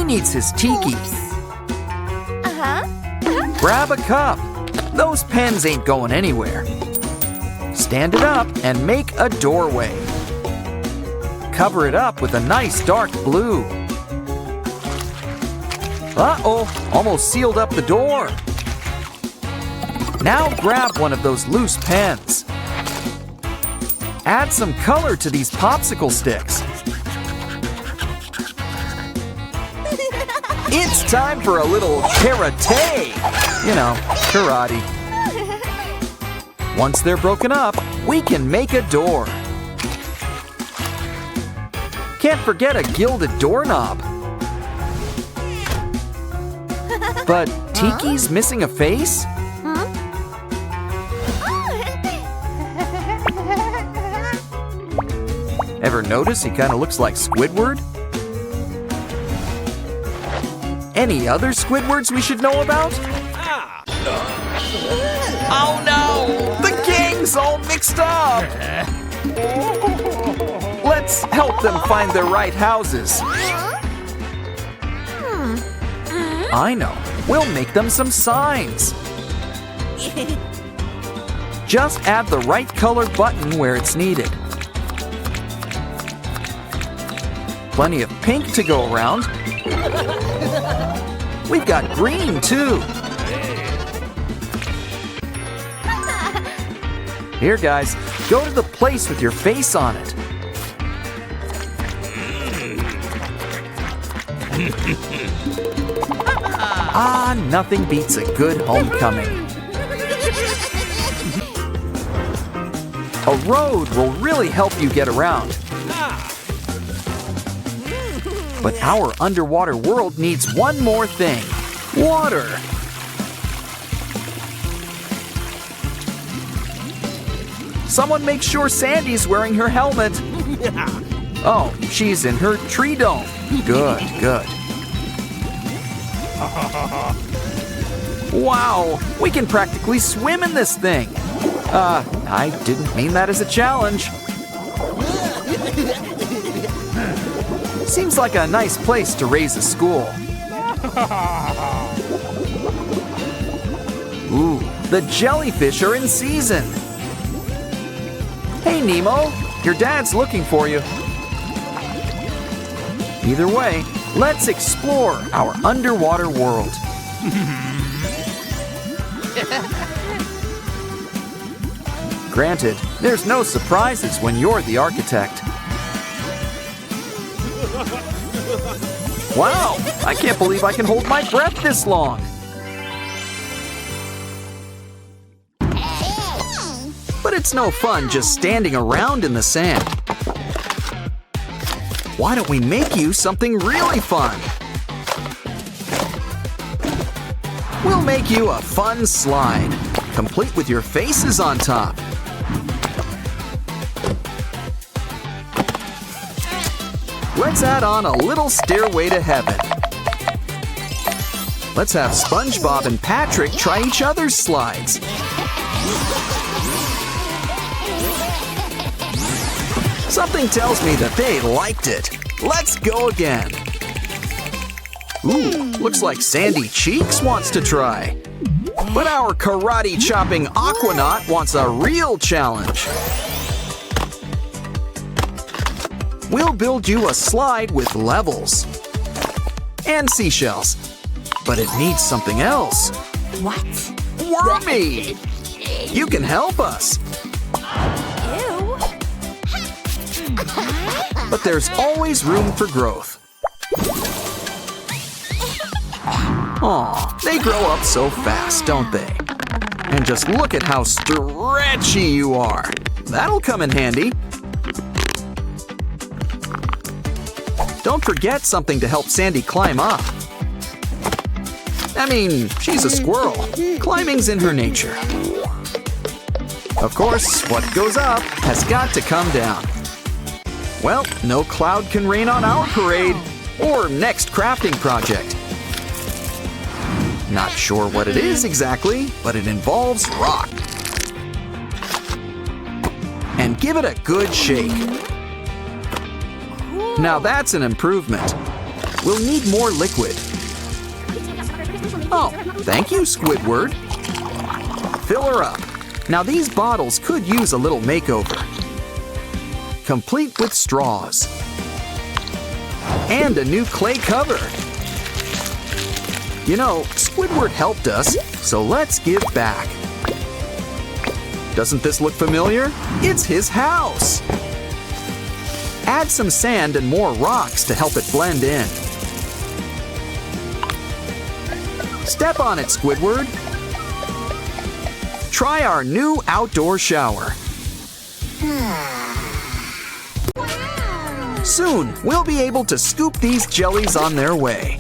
needs his tiki. Grab a cup. Those pens ain't going anywhere. Stand it up and make a doorway. Cover it up with a nice dark blue. Uh-oh, almost sealed up the door. Now grab one of those loose pens. Add some color to these popsicle sticks. It's time for a little karate. You know, karate. Once they're broken up, we can make a door. Can't forget a gilded doorknob. But Tiki's missing a face? Ever notice he kind of looks like Squidward? Any other Squidwards we should know about? Oh no! The gang's all mixed up! Let's help them find their right houses. I know. We'll make them some signs. Just add the right color button where it's needed. Plenty of pink to go around. We've got green too. Here guys, go to the place with your face on it. Ah, nothing beats a good homecoming. A road will really help you get around. But our underwater world needs one more thing. Water. Someone make sure Sandy's wearing her helmet. Oh, she's in her tree dome. Good, good. Wow, we can practically swim in this thing. I didn't mean that as a challenge. Seems like a nice place to raise a school. Ooh, the jellyfish are in season. Hey, Nemo, your dad's looking for you. Either way, let's explore our underwater world. Granted, there's no surprises when you're the architect. Wow, I can't believe I can hold my breath this long. But it's no fun just standing around in the sand. Why don't we make you something really fun? We'll make you a fun slide, complete with your faces on top. Let's add on a little stairway to heaven. Let's have SpongeBob and Patrick try each other's slides. Something tells me that they liked it. Let's go again. Ooh, looks like Sandy Cheeks wants to try. But our karate-chopping Aquanaut wants a real challenge. We'll build you a slide with levels. And seashells. But it needs something else. What? Wormy! You can help us. Ew. But there's always room for growth. Aw, they grow up so fast, don't they? And just look at how stretchy you are. That'll come in handy. Don't forget something to help Sandy climb up. I mean, she's a squirrel. Climbing's in her nature. Of course, what goes up has got to come down. Well, no cloud can rain on our parade or next crafting project. Not sure what it is exactly, but it involves rock. And give it a good shake. Now that's an improvement. we'll need more liquid. Oh, thank you, Squidward. Fill her up. Now these bottles could use a little makeover. Complete with straws. And a new clay cover. You know, Squidward helped us, so let's give back. Doesn't this look familiar? It's his house. Add some sand and more rocks to help it blend in. Step on it, Squidward. Try our new outdoor shower. Soon, we'll be able to scoop these jellies on their way.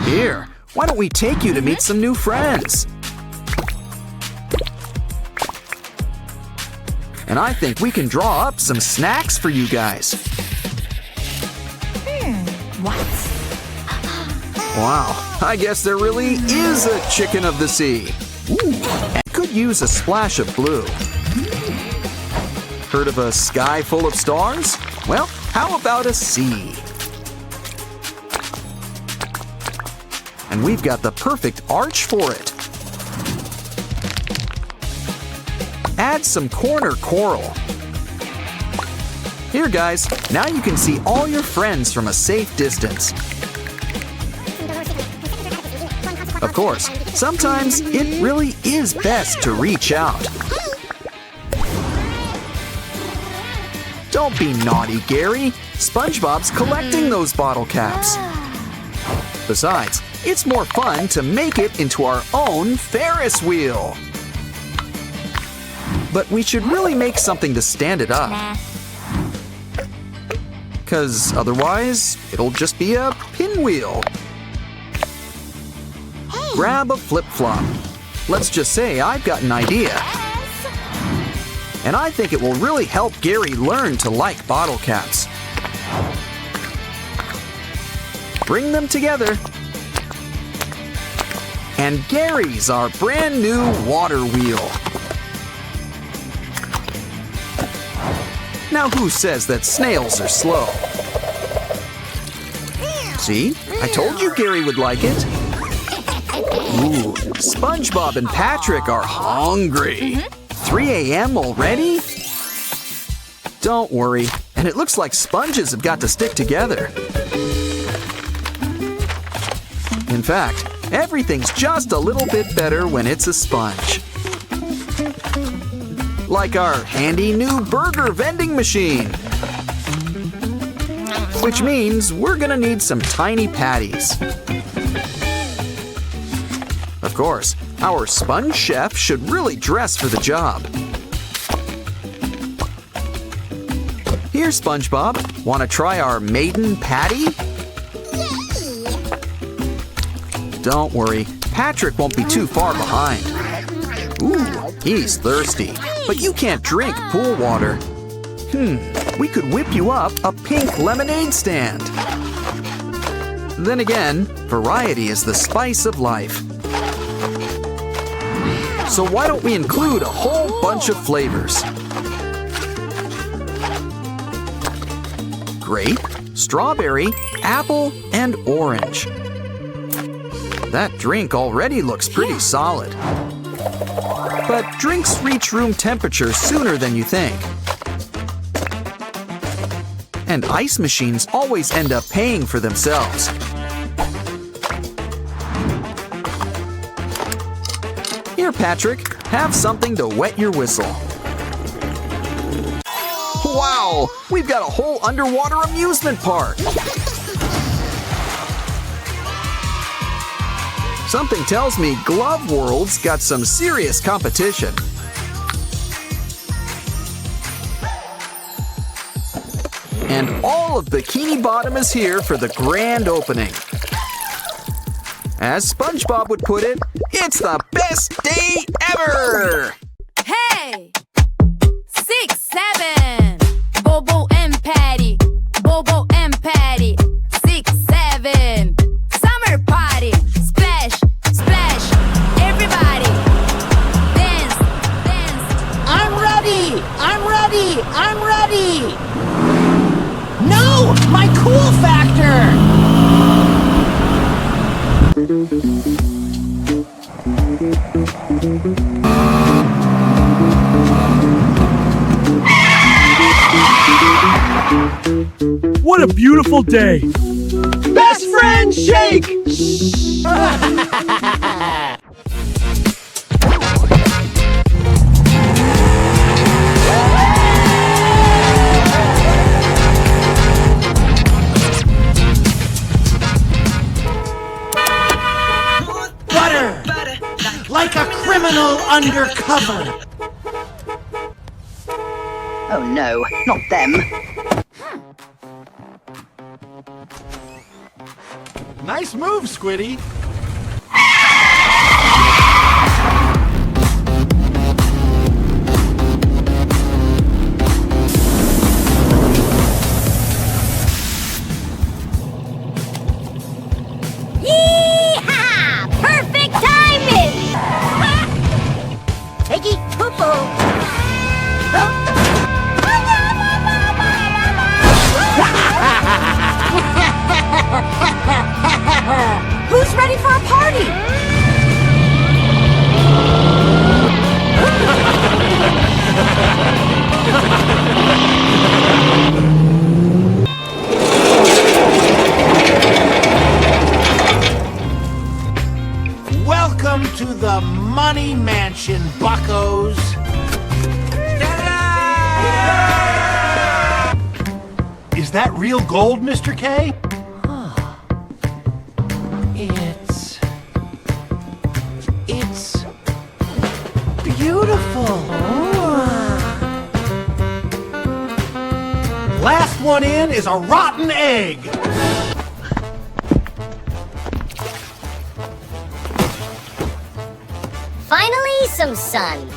Here, why don't we take you to meet some new friends? And I think we can draw up some snacks for you guys. What? Wow, I guess there really is a chicken of the sea. Ooh, and could use a splash of blue. Heard of a sky full of stars? Well, how about a sea? And we've got the perfect arch for it. Add some corner coral. Here, guys, now you can see all your friends from a safe distance. Of course, sometimes it really is best to reach out. Don't be naughty, Gary. SpongeBob's collecting those bottle caps. Besides, it's more fun to make it into our own Ferris wheel. But we should really make something to stand it up. 'Cause otherwise, it'll just be a pinwheel. Grab a flip-flop. Let's just say I've got an idea. And I think it will really help Gary learn to like bottle caps. Bring them together. And Gary's our brand new water wheel. Now who says that snails are slow? See? I told you Gary would like it. Ooh, SpongeBob and Patrick are hungry. 3 a.m. already? Don't worry, and it looks like sponges have got to stick together. In fact, everything's just a little bit better when it's a sponge. Like our handy new burger vending machine. Which means we're gonna need some tiny patties. Of course, our sponge chef should really dress for the job. Here, SpongeBob, want to try our maiden patty? Don't worry, Patrick won't be too far behind. Ooh, he's thirsty, but you can't drink pool water. We could whip you up a pink lemonade stand. Then again, variety is the spice of life. So why don't we include a whole bunch of flavors? Grape, strawberry, apple, and orange. That drink already looks pretty solid. But drinks reach room temperature sooner than you think. And ice machines always end up paying for themselves. Here, Patrick, have something to wet your whistle. Wow, we've got a whole underwater amusement park. Something tells me Glove World's got some serious competition. And all of Bikini Bottom is here for the grand opening. As SpongeBob would put it, it's the best day ever! Hey! 6, 7. Bobo and Patty. Bobo and Patty. 6, 7. Summer party. Splash, splash. Everybody. Dance, dance. I'm ready! I'm ready! I'm ready! No! my cool factor! What a beautiful day! Best friend shake! Butter! Like a criminal undercover! Oh no, not them. Nice move, Squiddy! Yee-haw! Perfect timing! Peggy, poo-poo. Who's ready for a party? Welcome to the Money Mansion, buckos! Is that real gold, Mr. K? It's beautiful. Last one in is a rotten egg. Finally, some sun.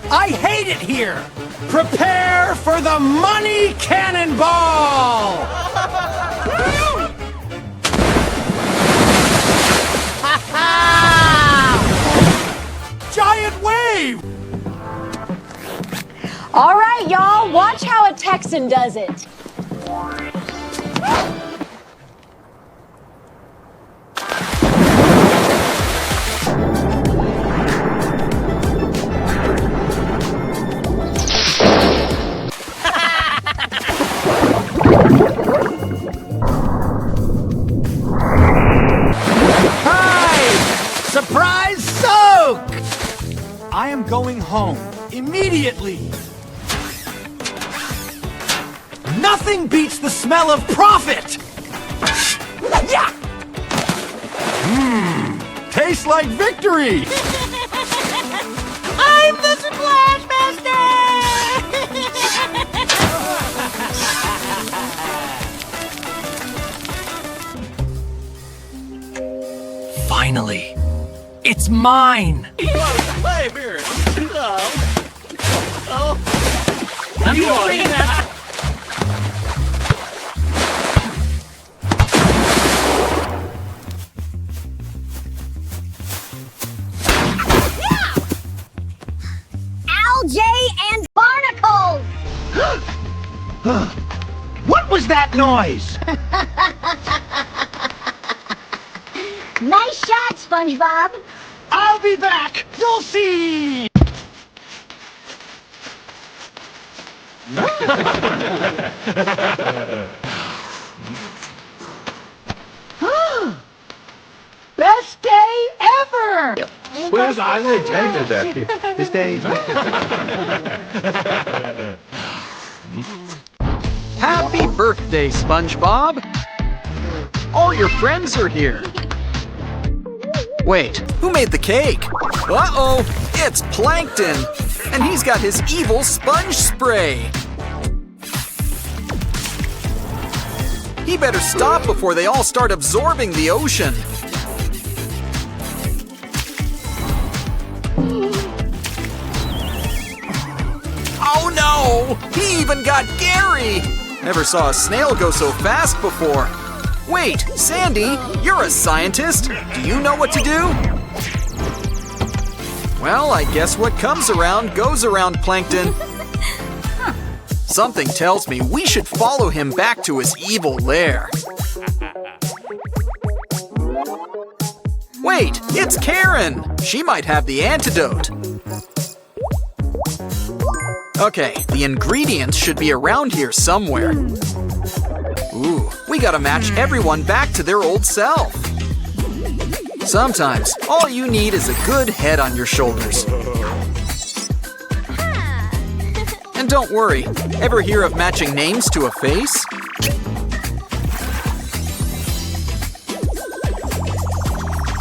I hate it here. Prepare for the money cannonball. Giant wave. All right, y'all, watch how a Texan does it. Surprise soak! I am going home immediately. Nothing beats the smell of profit! Yeah! Tastes like victory! I'm the Splash Master! Finally! It's mine! Hey, Beard! Oh. You want that? Algae and barnacles! What was that noise? Nice shot, SpongeBob. I'll be back! You'll see! Best day ever! Where's I changes that? This day. Happy birthday, SpongeBob! All your friends are here. Wait, who made the cake? Uh-oh, it's Plankton! And he's got his evil sponge spray! He better stop before they all start absorbing the ocean. Oh no! He even got Gary! Never saw a snail go so fast before. Wait, Sandy, you're a scientist. Do you know what to do? Well, I guess what comes around goes around, Plankton. Something tells me we should follow him back to his evil lair. Wait, it's Karen! She might have the antidote. Okay, the ingredients should be around here somewhere. Ooh, we gotta match everyone back to their old self. Sometimes, all you need is a good head on your shoulders. And don't worry, ever hear of matching names to a face?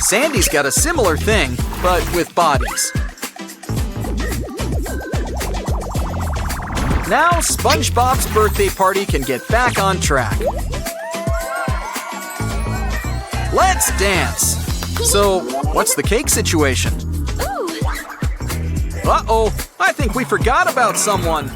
Sandy's got a similar thing, but with bodies. Now SpongeBob's birthday party can get back on track. Let's dance! So, what's the cake situation? Uh-oh, I think we forgot about someone.